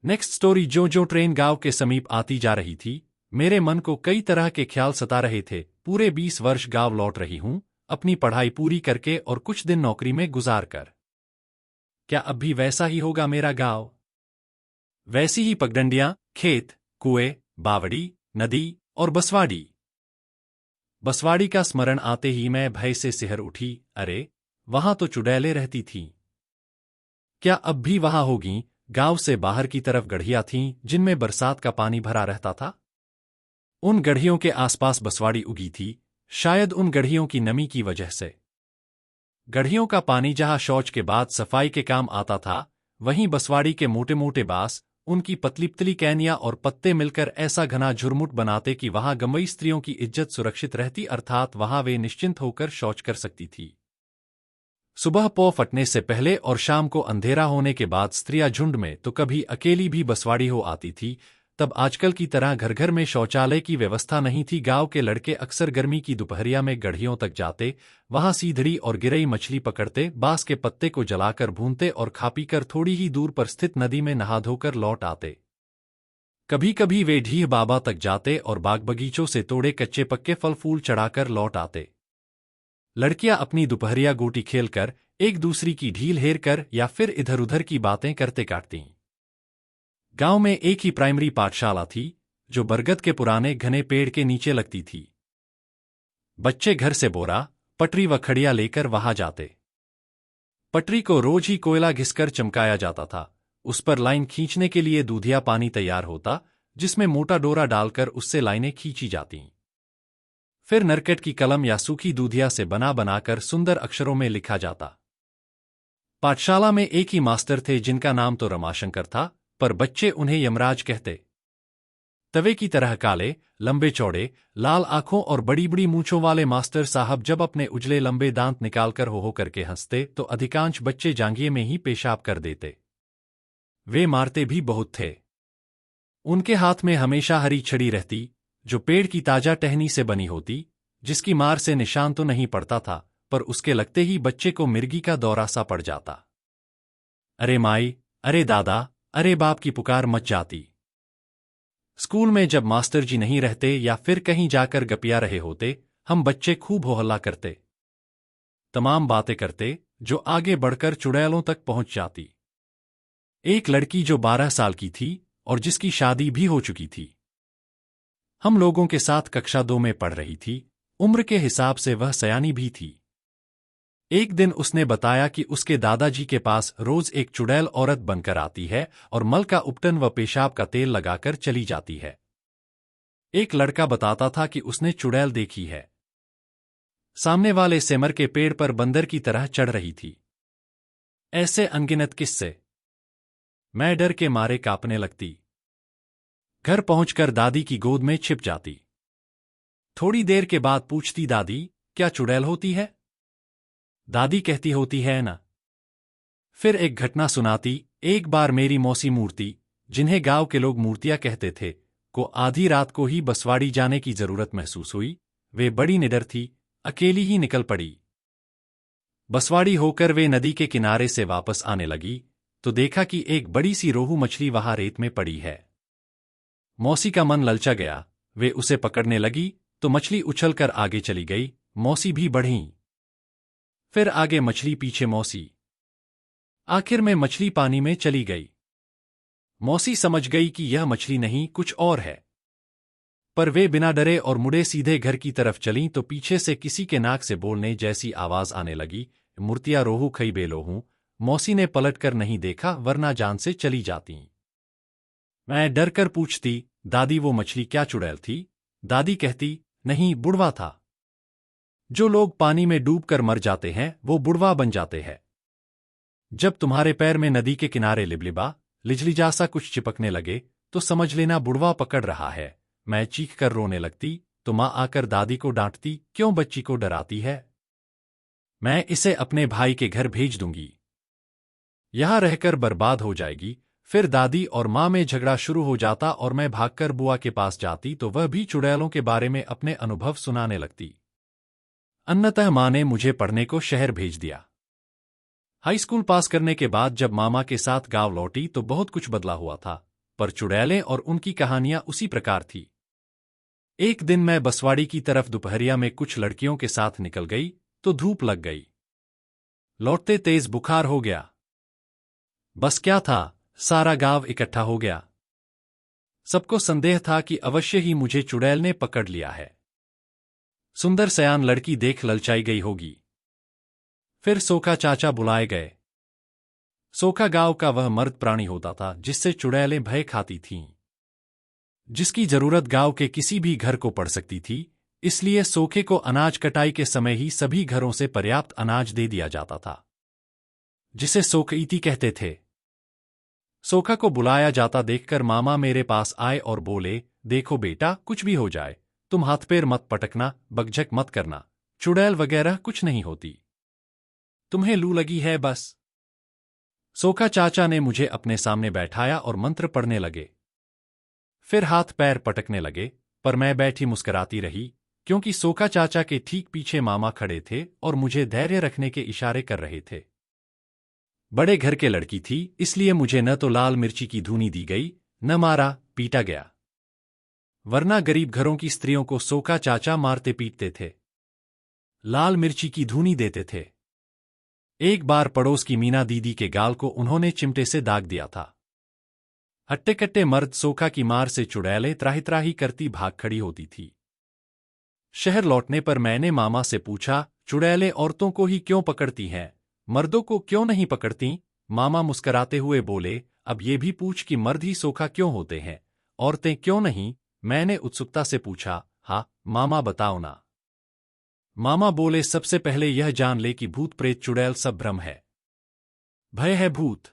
Next story. जो train गांव के समीप आती जा रही थी, मेरे मन को कई तरह के ख्याल सता रहे थे। पूरे 20 वर्ष गांव लौट रही हूं, अपनी पढ़ाई पूरी करके और कुछ दिन नौकरी में गुजार कर। क्या अब भी वैसा ही होगा मेरा गांव? वैसी ही पगडंडियां, खेत, कुएं, बावड़ी, नदी और बसवाड़ी। बसवाड़ी का स्मरण आते ही मैं भय से सिहर उठी। अरे, वहां तो चुड़ैलें रहती थीं। क्या अब भी वहां होगी? गांव से बाहर की तरफ गढ़ियां थीं जिनमें बरसात का पानी भरा रहता था। उन गढ़ियों के आसपास बसवाड़ी उगी थी, शायद उन गढ़ियों की नमी की वजह से। गढ़ियों का पानी जहां शौच के बाद सफाई के काम आता था, वहीं बसवाड़ी के मोटे मोटे बांस, उनकी पतली पतली कैनियां और पत्ते मिलकर ऐसा घना झुरमुट बनाते कि वहां गंवई स्त्रियों की इज्जत सुरक्षित रहती, अर्थात वहां वे निश्चिंत होकर शौच कर सकती थी। सुबह पौ फटने से पहले और शाम को अंधेरा होने के बाद स्त्रियां झुंड में तो कभी अकेली भी बसवाड़ी हो आती थी। तब आजकल की तरह घर घर में शौचालय की व्यवस्था नहीं थी। गांव के लड़के अक्सर गर्मी की दोपहरिया में गढ़ियों तक जाते, वहां सीधड़ी और गिरई मछली पकड़ते, बांस के पत्ते को जलाकर भूनते और खा पीकर थोड़ी ही दूर पर स्थित नदी में नहा धोकर लौट आते। कभी कभी वे ढीह बाबा तक जाते और बाग बगीचों से तोड़े कच्चे पक्के फल फूल चढ़ाकर लौट आते। लड़कियां अपनी दोपहरिया गोटी खेलकर, एक दूसरी की ढील हेर कर या फिर इधर उधर की बातें करते काटतीं। गांव में एक ही प्राइमरी पाठशाला थी, जो बरगद के पुराने घने पेड़ के नीचे लगती थी। बच्चे घर से बोरा, पटरी व खड़िया लेकर वहां जाते। पटरी को रोज ही कोयला घिसकर चमकाया जाता था। उस पर लाइन खींचने के लिए दूधिया पानी तैयार होता, जिसमें मोटा डोरा डालकर उससे लाइनें खींची जातीं। फिर नरकट की कलम या सूखी दूधिया से बना बनाकर सुंदर अक्षरों में लिखा जाता। पाठशाला में एक ही मास्टर थे जिनका नाम तो रमाशंकर था, पर बच्चे उन्हें यमराज कहते। तवे की तरह काले, लंबे चौड़े, लाल आंखों और बड़ी बड़ी मूंछों वाले मास्टर साहब जब अपने उजले लंबे दांत निकालकर हो करके हंसते तो अधिकांश बच्चे जांघिए में ही पेशाब कर देते। वे मारते भी बहुत थे। उनके हाथ में हमेशा हरी छड़ी रहती, जो पेड़ की ताजा टहनी से बनी होती, जिसकी मार से निशान तो नहीं पड़ता था, पर उसके लगते ही बच्चे को मिर्गी का दौरा सा पड़ जाता। अरे माई, अरे दादा, अरे बाप की पुकार मच जाती। स्कूल में जब मास्टर जी नहीं रहते या फिर कहीं जाकर गपिया रहे होते, हम बच्चे खूब हो हल्ला करते, तमाम बातें करते, जो आगे बढ़कर चुड़ैलों तक पहुंच जाती। एक लड़की जो 12 साल की थी और जिसकी शादी भी हो चुकी थी, हम लोगों के साथ कक्षा 2 में पढ़ रही थी। उम्र के हिसाब से वह सयानी भी थी। एक दिन उसने बताया कि उसके दादाजी के पास रोज एक चुड़ैल औरत बनकर आती है और मल का उपटन व पेशाब का तेल लगाकर चली जाती है। एक लड़का बताता था कि उसने चुड़ैल देखी है। सामने वाले सेमर के पेड़ पर बंदर की तरह चढ़ रही थी। ऐसे अनगिनत किस्से। मैं डर के मारे कांपने लगती। घर पहुंचकर दादी की गोद में छिप जाती। थोड़ी देर के बाद पूछती, दादी, क्या चुड़ैल होती है? दादी कहती, होती है ना। फिर एक घटना सुनाती। एक बार मेरी मौसी मूर्ति, जिन्हें गांव के लोग मूर्तियां कहते थे, को आधी रात को ही बसवाड़ी जाने की जरूरत महसूस हुई। वे बड़ी निडर थी, अकेली ही निकल पड़ी। बसवाड़ी होकर वे नदी के किनारे से वापस आने लगी तो देखा कि एक बड़ी सी रोहू मछली वहां रेत में पड़ी है। मौसी का मन ललचा गया। वे उसे पकड़ने लगी तो मछली उछलकर आगे चली गई। मौसी भी बढ़ी। फिर आगे मछली, पीछे मौसी। आखिर में मछली पानी में चली गई। मौसी समझ गई कि यह मछली नहीं, कुछ और है। पर वे बिना डरे और मुड़े सीधे घर की तरफ चलीं तो पीछे से किसी के नाक से बोलने जैसी आवाज आने लगी, मूर्तियां रोहू खई बेलो हूं। मौसी ने पलटकर नहीं देखा, वरना जान से चली जाती। मैं डर कर पूछती, दादी, वो मछली क्या चुड़ैल थी? दादी कहती, नहीं, बुढ़वा था। जो लोग पानी में डूबकर मर जाते हैं वो बुढ़वा बन जाते हैं। जब तुम्हारे पैर में नदी के किनारे लिबलिबा, लिजलिजा सा कुछ चिपकने लगे तो समझ लेना बुढ़वा पकड़ रहा है। मैं चीख कर रोने लगती तो माँ आकर दादी को डांटती, क्यों बच्ची को डराती है? मैं इसे अपने भाई के घर भेज दूंगी, यहां रहकर बर्बाद हो जाएगी। फिर दादी और माँ में झगड़ा शुरू हो जाता और मैं भागकर बुआ के पास जाती तो वह भी चुड़ैलों के बारे में अपने अनुभव सुनाने लगती। अन्नतः माँ ने मुझे पढ़ने को शहर भेज दिया। हाई स्कूल पास करने के बाद जब मामा के साथ गांव लौटी तो बहुत कुछ बदला हुआ था। पर चुड़ैलें और उनकी कहानियां उसी प्रकार थी। एक दिन मैं बसवाड़ी की तरफ दोपहरिया में कुछ लड़कियों के साथ निकल गई तो धूप लग गई। लौटते तेज बुखार हो गया। बस क्या था, सारा गांव इकट्ठा हो गया। सबको संदेह था कि अवश्य ही मुझे चुड़ैल ने पकड़ लिया है। सुंदर सयान लड़की देख ललचाई गई होगी। फिर सोखा चाचा बुलाए गए। सोखा गांव का वह मर्द प्राणी होता था जिससे चुड़ैलें भय खाती थीं, जिसकी जरूरत गांव के किसी भी घर को पड़ सकती थी। इसलिए सोखे को अनाज कटाई के समय ही सभी घरों से पर्याप्त अनाज दे दिया जाता था, जिसे सोखईती कहते थे। सोखा को बुलाया जाता देखकर मामा मेरे पास आए और बोले, देखो बेटा, कुछ भी हो जाए तुम हाथ पैर मत पटकना, बकझक मत करना, चुड़ैल वगैरह कुछ नहीं होती, तुम्हें लू लगी है बस। सोखा चाचा ने मुझे अपने सामने बैठाया और मंत्र पढ़ने लगे। फिर हाथ पैर पटकने लगे, पर मैं बैठी मुस्कुराती रही, क्योंकि सोखा चाचा के ठीक पीछे मामा खड़े थे और मुझे धैर्य रखने के इशारे कर रहे थे। बड़े घर के लड़की थी, इसलिए मुझे न तो लाल मिर्ची की धूनी दी गई, न मारा पीटा गया, वरना गरीब घरों की स्त्रियों को सोखा चाचा मारते पीटते थे, लाल मिर्ची की धूनी देते थे। एक बार पड़ोस की मीना दीदी के गाल को उन्होंने चिमटे से दाग दिया था। हट्टे कट्टे मर्द सोखा की मार से चुड़ैलें त्राही त्राही करती भाग खड़ी होती थी। शहर लौटने पर मैंने मामा से पूछा, चुड़ैलें औरतों को ही क्यों पकड़ती हैं, मर्दों को क्यों नहीं पकड़ती? मामा मुस्कराते हुए बोले, अब ये भी पूछ कि मर्द ही सोखा क्यों होते हैं, औरतें क्यों नहीं? मैंने उत्सुकता से पूछा, हाँ मामा बताओ ना। मामा बोले, सबसे पहले यह जान ले कि भूत प्रेत चुड़ैल सब भ्रम है, भय है भूत।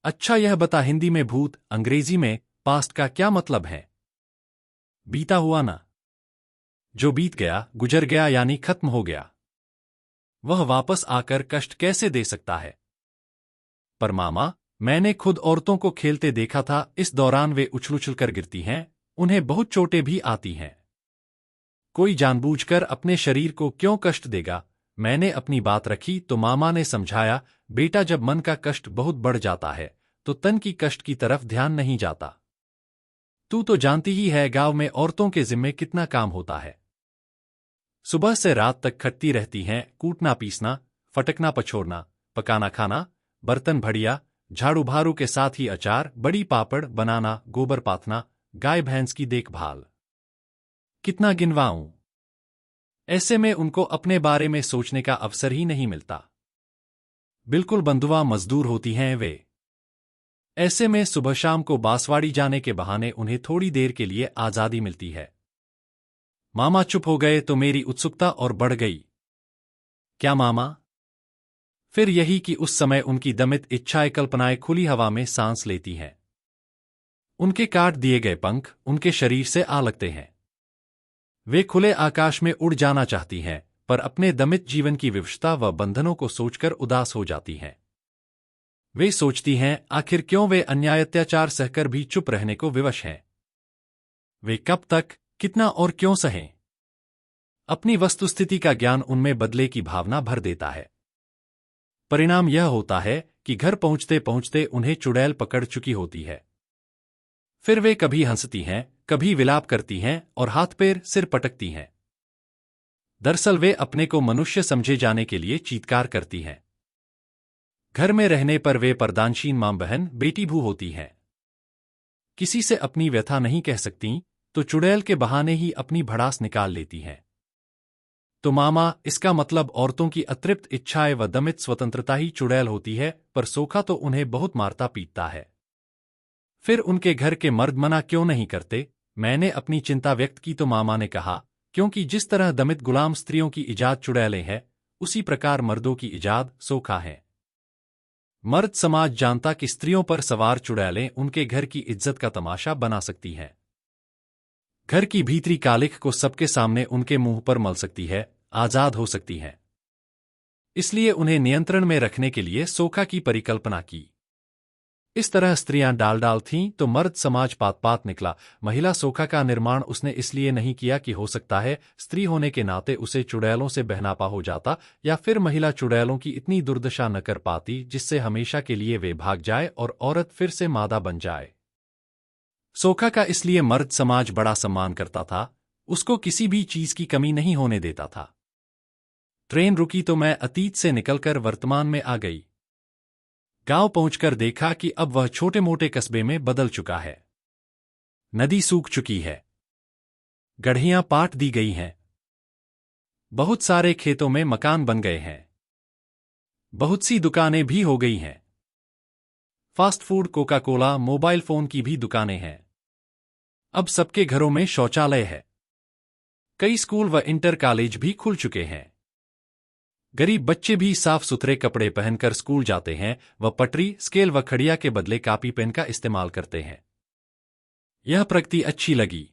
अच्छा यह बता, हिंदी में भूत, अंग्रेजी में पास्ट का क्या मतलब है? बीता हुआ ना, जो बीत गया, गुजर गया यानी खत्म हो गया, वह वापस आकर कष्ट कैसे दे सकता है? पर मामा, मैंने खुद औरतों को खेलते देखा था, इस दौरान वे उछल उछल कर गिरती हैं, उन्हें बहुत चोटें भी आती हैं। कोई जानबूझकर अपने शरीर को क्यों कष्ट देगा? मैंने अपनी बात रखी तो मामा ने समझाया, बेटा जब मन का कष्ट बहुत बढ़ जाता है तो तन की कष्ट की तरफ ध्यान नहीं जाता। तू तो जानती ही है गांव में औरतों के जिम्मे कितना काम होता है। सुबह से रात तक खटती रहती हैं, कूटना पीसना, फटकना पछोड़ना, पकाना खाना, बर्तन भड़िया, झाड़ू भारू के साथ ही अचार बड़ी पापड़ बनाना, गोबर पाथना, गाय भैंस की देखभाल। कितना गिनवाऊं? ऐसे में उनको अपने बारे में सोचने का अवसर ही नहीं मिलता। बिल्कुल बंधुआ मजदूर होती हैं वे। ऐसे में सुबह शाम को बांसवाड़ी जाने के बहाने उन्हें थोड़ी देर के लिए आजादी मिलती है। मामा चुप हो गए तो मेरी उत्सुकता और बढ़ गई। क्या मामा? फिर यही कि उस समय उनकी दमित इच्छाएं कल्पनाएं खुली हवा में सांस लेती हैं। उनके काट दिए गए पंख उनके शरीर से आ लगते हैं। वे खुले आकाश में उड़ जाना चाहती हैं, पर अपने दमित जीवन की विवशता व बंधनों को सोचकर उदास हो जाती हैं। वे सोचती हैं, आखिर क्यों वे अन्याय अत्याचार सहकर भी चुप रहने को विवश हैं? वे कब तक, कितना और क्यों सहें? अपनी वस्तुस्थिति का ज्ञान उनमें बदले की भावना भर देता है। परिणाम यह होता है कि घर पहुंचते पहुंचते उन्हें चुड़ैल पकड़ चुकी होती है। फिर वे कभी हंसती हैं, कभी विलाप करती हैं और हाथ पैर सिर पटकती हैं। दरअसल वे अपने को मनुष्य समझे जाने के लिए चीत्कार करती हैं। घर में रहने पर वे परदानशीन मां बहन बेटी भू होती हैं। किसी से अपनी व्यथा नहीं कह सकती तो चुड़ैल के बहाने ही अपनी भड़ास निकाल लेती हैं। तो मामा, इसका मतलब औरतों की अतृप्त इच्छाएं व दमित स्वतंत्रता ही चुड़ैल होती है, पर सोखा तो उन्हें बहुत मारता पीटता है। फिर उनके घर के मर्द मना क्यों नहीं करते? मैंने अपनी चिंता व्यक्त की तो मामा ने कहा, क्योंकि जिस तरह दमित गुलाम स्त्रियों की इजाद चुड़ैलें है, उसी प्रकार मर्दों की इजाद सोखा है। मर्द समाज जानता कि स्त्रियों पर सवार चुड़ैलें उनके घर की इज्जत का तमाशा बना सकती हैं। घर की भीतरी कालिख को सबके सामने उनके मुंह पर मल सकती है, आजाद हो सकती हैं। इसलिए उन्हें नियंत्रण में रखने के लिए सोखा की परिकल्पना की। इस तरह स्त्रियां डाल डाल थीं तो मर्द समाज पात पात निकला। महिला सोखा का निर्माण उसने इसलिए नहीं किया कि हो सकता है स्त्री होने के नाते उसे चुड़ैलों से बहनापा हो जाता, या फिर महिला चुड़ैलों की इतनी दुर्दशा न कर पाती जिससे हमेशा के लिए वे भाग जाए और औरत फिर से मादा बन जाए। सोखा का इसलिए मर्द समाज बड़ा सम्मान करता था, उसको किसी भी चीज की कमी नहीं होने देता था। ट्रेन रुकी तो मैं अतीत से निकलकर वर्तमान में आ गई। गांव पहुंचकर देखा कि अब वह छोटे मोटे कस्बे में बदल चुका है। नदी सूख चुकी है, गढ़ियां पाट दी गई हैं, बहुत सारे खेतों में मकान बन गए हैं, बहुत सी दुकानें भी हो गई हैं। Fast food, Coca Cola, mobile phone की भी दुकानें हैं। अब सबके घरों में शौचालय है। कई स्कूल व इंटर कॉलेज भी खुल चुके हैं। गरीब बच्चे भी साफ सुथरे कपड़े पहनकर स्कूल जाते हैं व पटरी, स्केल व खड़िया के बदले कॉपी पेन का इस्तेमाल करते हैं। यह प्रगति अच्छी लगी।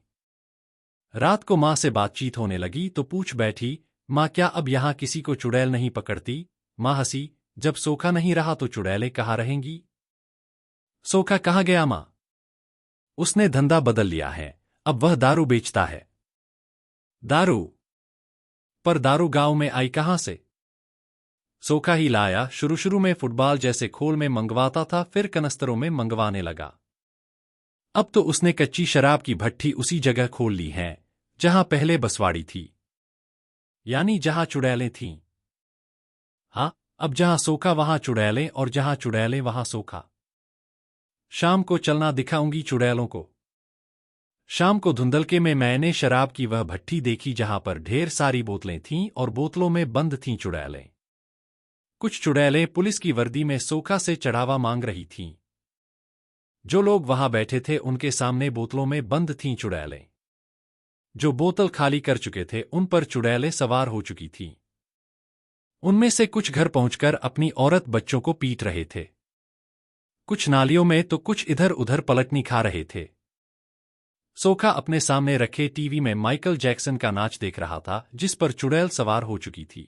रात को माँ से बातचीत होने लगी तो पूछ बैठी, माँ क्या अब यहां किसी को चुड़ैल नहीं पकड़ती? माँ हंसी, जब सोखा नहीं रहा तो चुड़ैलें कहाँ रहेंगी? सोखा कहाँ गया माँ? उसने धंधा बदल लिया है, अब वह दारू बेचता है। दारू? पर दारू गांव में आई कहां से? सोखा ही लाया। शुरू में फुटबॉल जैसे खोल में मंगवाता था, फिर कनस्तरों में मंगवाने लगा। अब तो उसने कच्ची शराब की भट्ठी उसी जगह खोल ली है जहां पहले बसवाड़ी थी, यानी जहां चुड़ैलें थीं। हाँ, अब जहां सोखा वहां चुड़ैलें और जहां चुड़ैलें वहां सोखा। शाम को चलना दिखाऊंगी चुड़ैलों को। शाम को धुंधलके में मैंने शराब की वह भट्ठी देखी जहां पर ढेर सारी बोतलें थीं और बोतलों में बंद थीं चुड़ैलें। कुछ चुड़ैलें पुलिस की वर्दी में सोखा से चढ़ावा मांग रही थीं। जो लोग वहां बैठे थे उनके सामने बोतलों में बंद थीं चुड़ैलें। जो बोतल खाली कर चुके थे उन पर चुड़ैलें सवार हो चुकी थीं। उनमें से कुछ घर पहुंचकर अपनी औरत बच्चों को पीट रहे थे, कुछ नालियों में तो कुछ इधर उधर पलटनी खा रहे थे। सोखा अपने सामने रखे टीवी में माइकल जैक्सन का नाच देख रहा था जिस पर चुड़ैल सवार हो चुकी थी।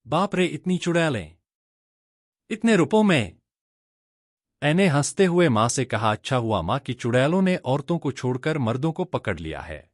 बाप रे, इतनी चुड़ैलें, इतने रुपयों में? मैंने हंसते हुए मां से कहा, अच्छा हुआ मां कि चुड़ैलों ने औरतों को छोड़कर मर्दों को पकड़ लिया है।